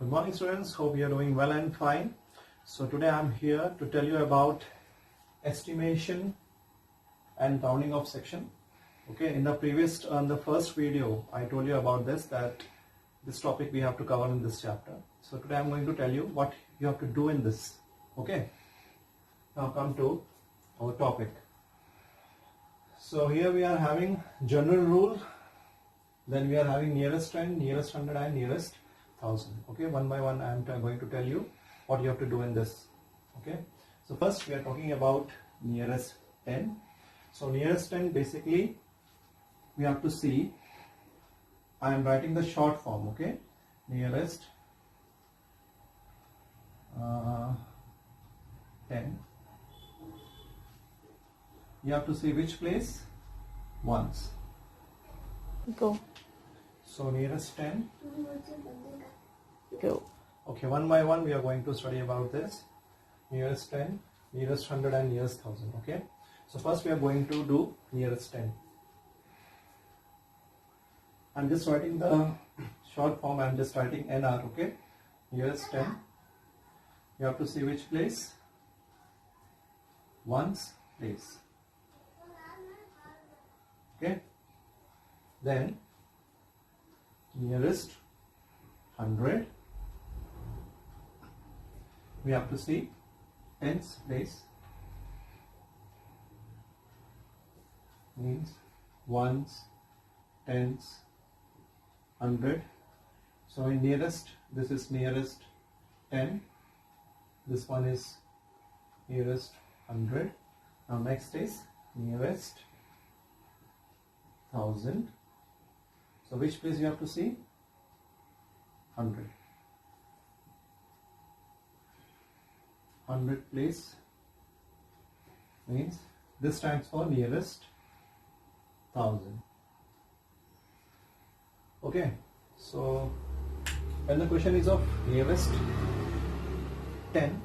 Good morning students, hope you are doing well and fine. So today I am here to tell you about estimation and rounding off section. Okay, in the first video I told you about that this topic we have to cover in this chapter. So today I am going to tell you what you have to do in this. Okay, now come to our topic. So here we are having general rule, then we are having nearest 10, nearest 100 and nearest 1000. Okay, one by one I am going to tell you what you have to do in this. Okay, so first we are talking about nearest 10. So nearest 10, basically we have to see, I am writing the short form. Okay, nearest 10. You have to see which place? Ones. Go. So nearest 10. Go. Okay, one by one we are going to study about this. Nearest 10, nearest 100 and nearest 1000. Okay, so first we are going to do nearest 10. I'm just writing the short form. I'm just writing NR. Okay, nearest 10. You have to see which place? Ones place. Okay, then nearest 100. We have to see tens place, means ones, tens, 100. So in nearest, this is nearest 10, this one is nearest 100. Now next is nearest 1000. So which place you have to see? 100. 100 place means this stands for nearest 1000. Okay, so when the question is of nearest 10,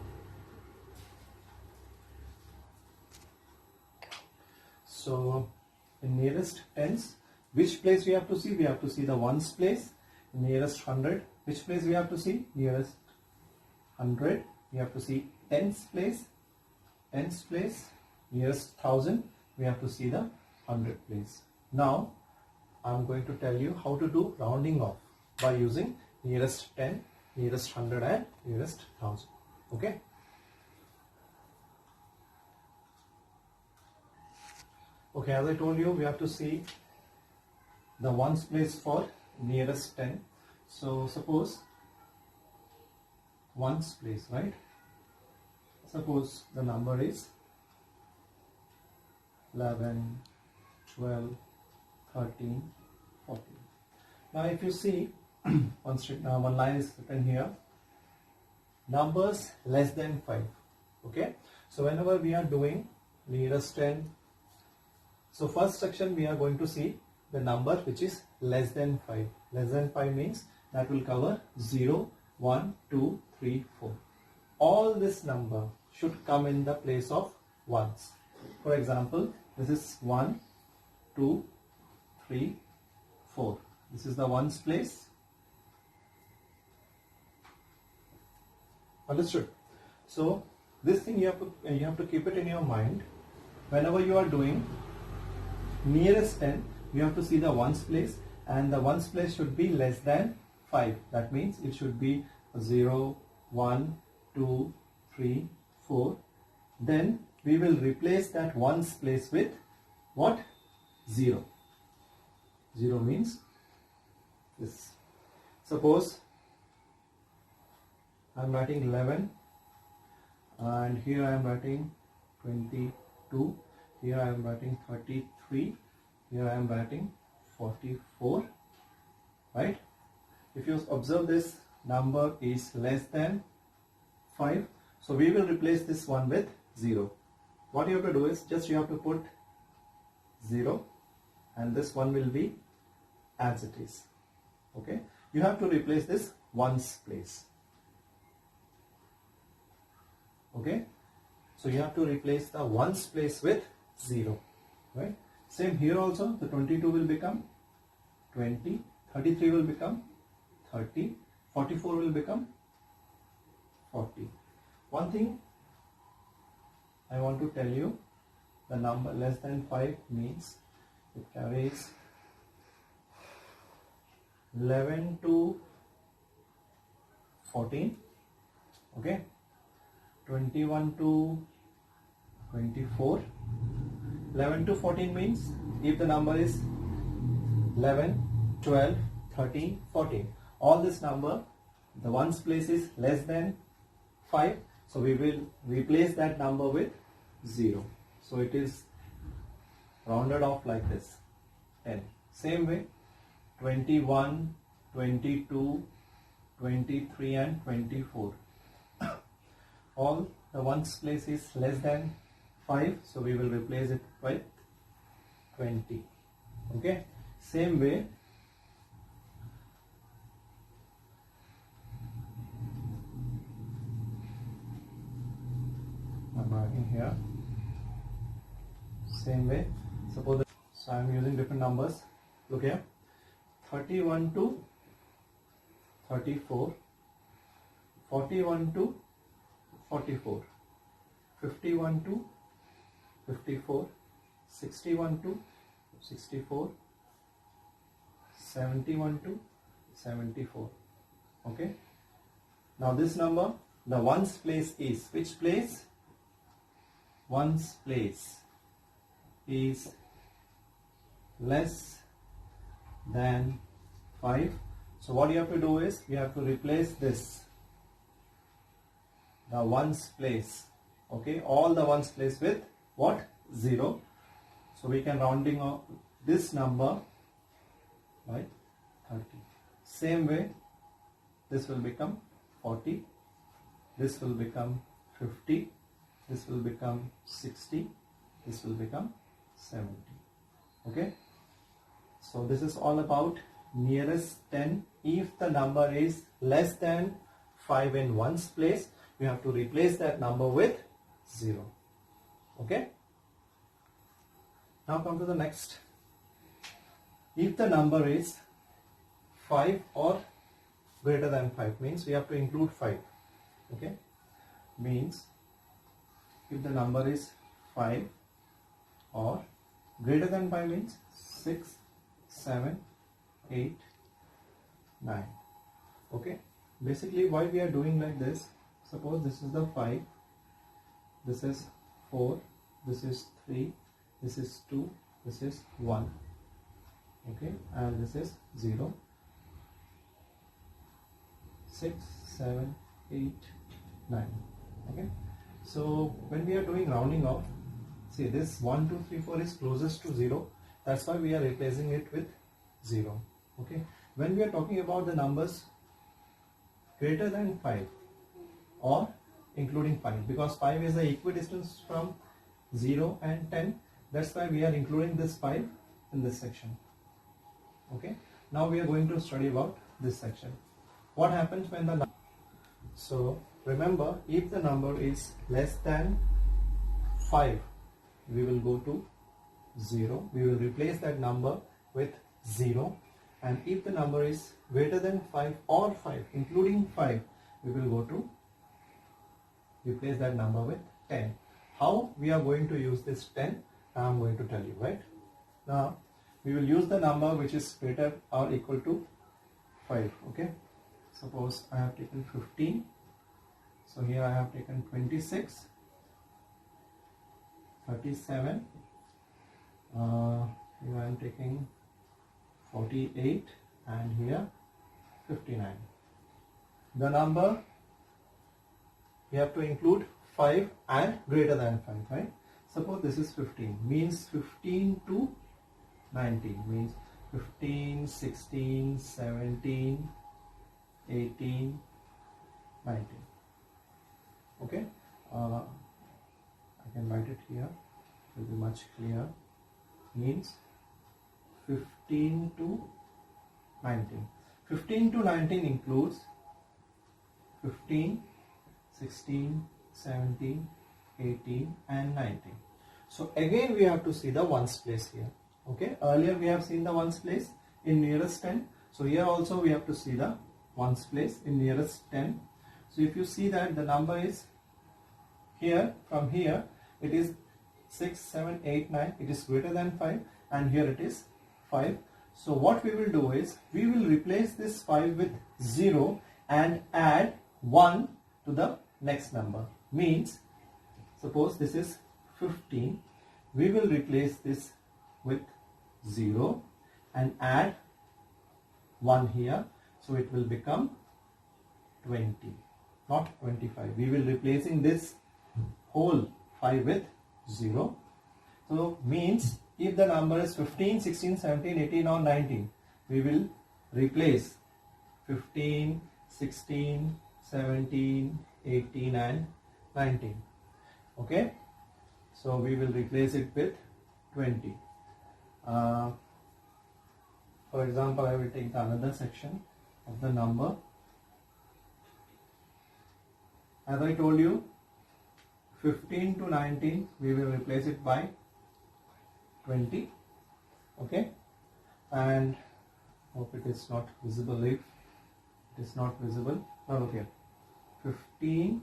so in nearest tens, which place we have to see? We have to see the ones place. Nearest 100, which place we have to see? Nearest 100. We have to see tens place. Tens place. Nearest 1000, we have to see the 100 place. Now I am going to tell you how to do rounding off by using nearest 10, nearest 100 and nearest 1000. Okay. Okay, as I told you, we have to see the ones place for nearest 10. So suppose ones place, right? Suppose the number is 11, 12, 13, 14. Now if you see one line is written here, numbers less than 5. Okay, so whenever we are doing nearest 10, so first section we are going to see the number which is less than 5. Less than 5 means that will cover 0, 1, 2, 3, 4. All this number should come in the place of ones. For example, this is 1, 2, 3, 4. This is the ones place. Understood? So this thing you have to keep it in your mind. Whenever you are doing nearest 10, you have to see the ones place, and the ones place should be less than 5. That means it should be 0, 1, 2, 3, 4. Then we will replace that ones place with what? 0. 0 means this. Suppose I am writing 11 and here I am writing 22. Here I am writing 33. Here I am writing 44. Right? If you observe, this number is less than 5. So we will replace this one with 0. What you have to do is just you have to put 0 and this one will be as it is. Okay. You have to replace this ones place. Okay. So you have to replace the ones place with 0. Right. Same here also, the 22 will become 20, 33 will become 30, 44 will become 40. One thing I want to tell you, the number less than 5 means it carries 11 to 14, okay, 21 to 24. 11 to 14 means if the number is 11, 12, 13, 14, all this number, the ones place is less than 5, so we will replace that number with 0. So it is rounded off like this, 10. Same way, 21, 22, 23 and 24. All the ones place is less than 5, so we will replace it with 20. Okay. Same way, I'm writing here. Same way, suppose so I am using different numbers. Look here, 31 to 34, 41 to 44, 51 to 54, 61 to 64, 71 to 74. Okay. Now this number, the ones place is which place? Ones place is less than 5. So what you have to do is you have to replace this, the ones place, okay, all the ones place with what? 0. So we can rounding off this number by 30. Same way, this will become 40, this will become 50, this will become 60, this will become 70. Okay. So this is all about nearest 10. If the number is less than 5 in ones place, you have to replace that number with 0. Okay. Now come to the next. If the number is 5 or greater than 5, means we have to include 5. Okay. Means if the number is 5 or greater than 5 means 6, 7, 8, 9. Okay. Basically why we are doing like this, suppose this is the 5, this is 4, this is 3, this is 2, this is 1. Okay. And this is 0, 6, 7, 8, 9. Okay. So when we are doing rounding off, see this 1, 2, 3, 4 is closest to 0. That's why we are replacing it with 0. Okay. When we are talking about the numbers greater than 5 or including 5, because 5 is the equidistance from 0 and 10, that's why we are including this 5 in this section. Okay. Now we are going to study about this section. What happens when the so remember, if the number is less than 5, we will go to 0. We will replace that number with 0. And if the number is greater than 5 or 5, including 5, we will go to replace that number with 10. How we are going to use this 10? I am going to tell you, right? Now, we will use the number which is greater or equal to 5. Okay. Suppose I have taken 15. So here I have taken 26, 37, here I am taking 48 and here 59. The number we have to include 5 and greater than 5, right? Suppose this is 15, means 15 to 19, means 15, 16, 17, 18, 19. Okay, I can write it here, it will be much clearer. Means 15 to 19. 15 to 19 includes 15, 16, 17, 18 and 19. So again we have to see the ones place here. Okay, earlier we have seen the ones place in nearest 10. So here also we have to see the ones place in nearest 10. So if you see that the number is here, from here it is 6, 7, 8, 9, it is greater than 5, and here it is 5. So what we will do is, we will replace this 5 with 0 and add 1 to the next number. Means, suppose this is 15, we will replace this with 0 and add 1 here, so it will become 20, not 25. We will replacing this whole 5 with 0. So means, if the number is 15, 16, 17, 18 or 19, we will replace 15, 16, 17, 18 and 19. Okay, so we will replace it with 20. For example, I will take the another section of the number. As I told you, 15 to 19, we will replace it by 20. Okay, and hope it is not visible. If it is not visible, now look here, 15,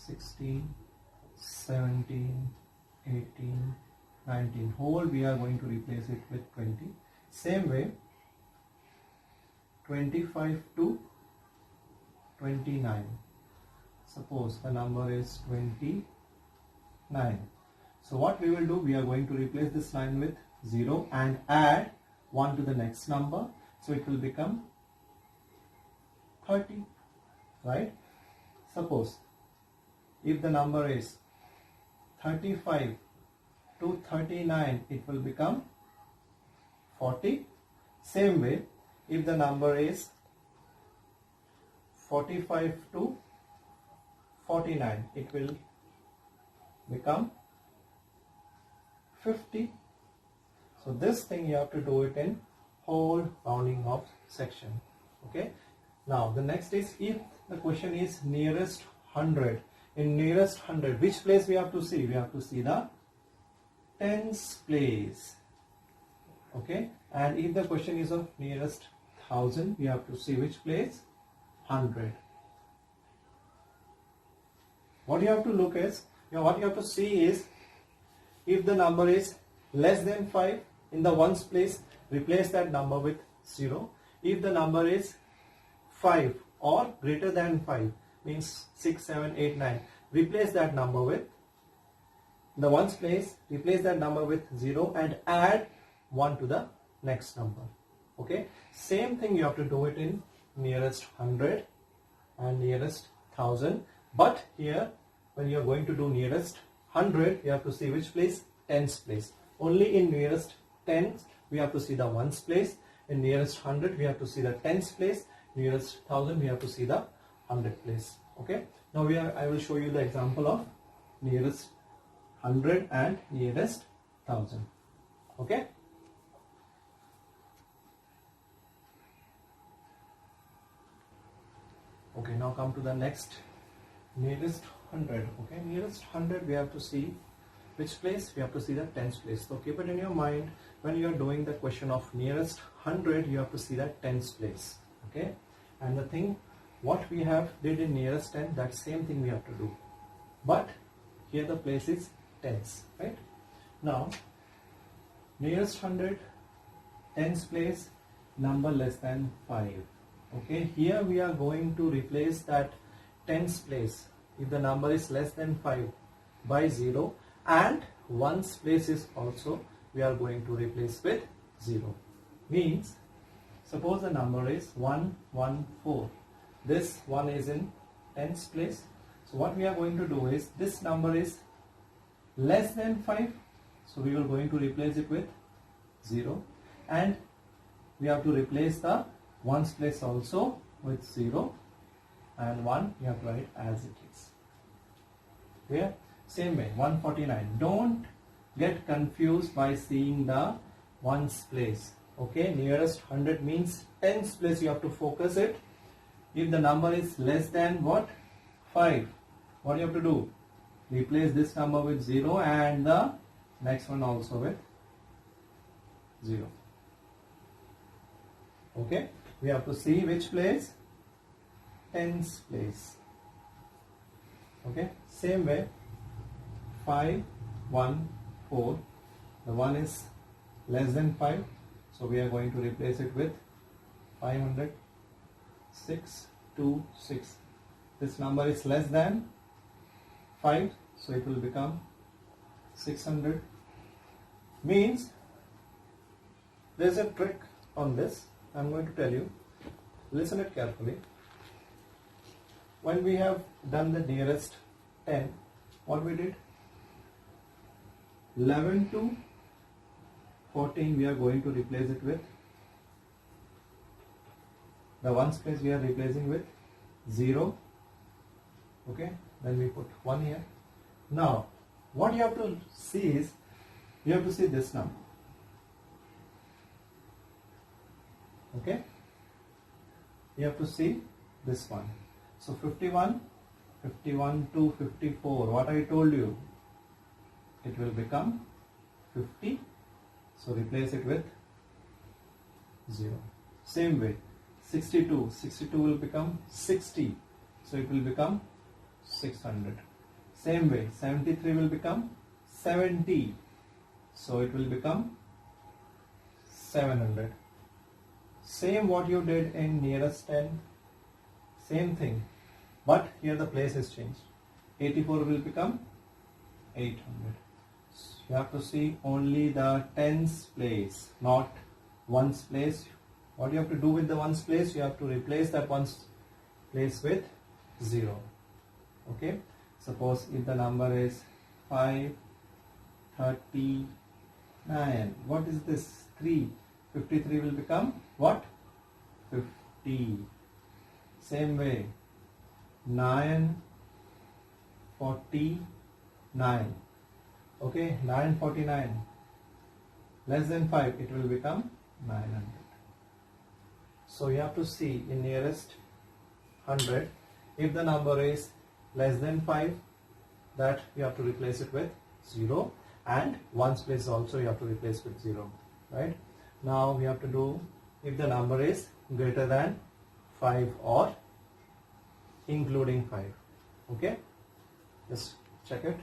16, 17, 18, 19, whole we are going to replace it with 20. Same way, 25 to 29. Suppose the number is 29. So what we will do, we are going to replace this line with 0 and add 1 to the next number. So it will become 30, right? Suppose if the number is 35 to 39, it will become 40. Same way, if the number is 45 to 49, it will become 50. So this thing you have to do it in whole rounding off section. Okay. Now the next is, if the question is nearest 100, in nearest 100, which place we have to see? We have to see the tens place. Okay. And if the question is of nearest 1000, we have to see which place? 100. What you have to look is, what you have to see is, if the number is less than 5, in the ones place, replace that number with 0. If the number is 5 or greater than 5, means 6, 7, 8, 9, replace that number with, the ones place, replace that number with 0 and add 1 to the next number. Okay. Same thing you have to do it in nearest 100 and nearest 1000. But here, when you are going to do nearest 100, you have to see which place? Tens place. Only in nearest tens, we have to see the ones place. In nearest 100, we have to see the tens place. Nearest 1000, we have to see the 100 place. Okay. Now I will show you the example of nearest 100 and nearest 1000. Okay. Okay, now come to the next, nearest 100. Okay, nearest 100, we have to see which place? We have to see the tens place. So keep it in your mind, when you are doing the question of nearest 100, you have to see the tens place. Okay, and the thing what we have did in nearest 10, that same thing we have to do. But here the place is tens, right? Now, nearest 100, tens place, number less than 5. Okay, here we are going to replace that tens place, if the number is less than 5, by 0, and ones place is also we are going to replace with 0. Means, suppose the number is 114. This 1 is in tens place. So what we are going to do is, this number is less than 5, so we are going to replace it with 0, and we have to replace the ones place also with 0, and 1 you have to write as it is. Clear? Same way, 149. Don't get confused by seeing the ones place. Okay, nearest 100 means tens place, you have to focus it. If the number is less than what? 5. What you have to do? Replace this number with 0 and the next one also with 0. Okay, we have to see which place, tens place. Okay, same way 5, 1, 4, the 1 is less than 5, so we are going to replace it with 500, 6, 2, 6. This number is less than 5, so it will become 600. Means there is a trick on this. I am going to tell you. Listen it carefully. When we have done the nearest 10, what we did? 11 to 14 we are going to replace it with, the ones place we are replacing with 0. Okay, then we put 1 here. Now what you have to see is, you have to see this number. Okay, you have to see this one. So 51 to 54, what I told you, it will become 50, so replace it with 0. Same way 62 will become 60, so it will become 600. Same way 73 will become 70, so it will become 700. Same what you did in nearest 10, same thing, but here the place is changed. 84 will become 800. You have to see only the tens place, not ones place. What you have to do with the ones place, you have to replace that ones place with 0. Okay, suppose if the number is 539, what is this? 3. 53 will become what? 50. Same way 949. Okay, 949 less than 5, it will become 900. So you have to see in nearest 100, if the number is less than 5, that you have to replace it with 0, and ones place also you have to replace with 0. Right? Now we have to do if the number is greater than 5 or including 5. Okay, just check it.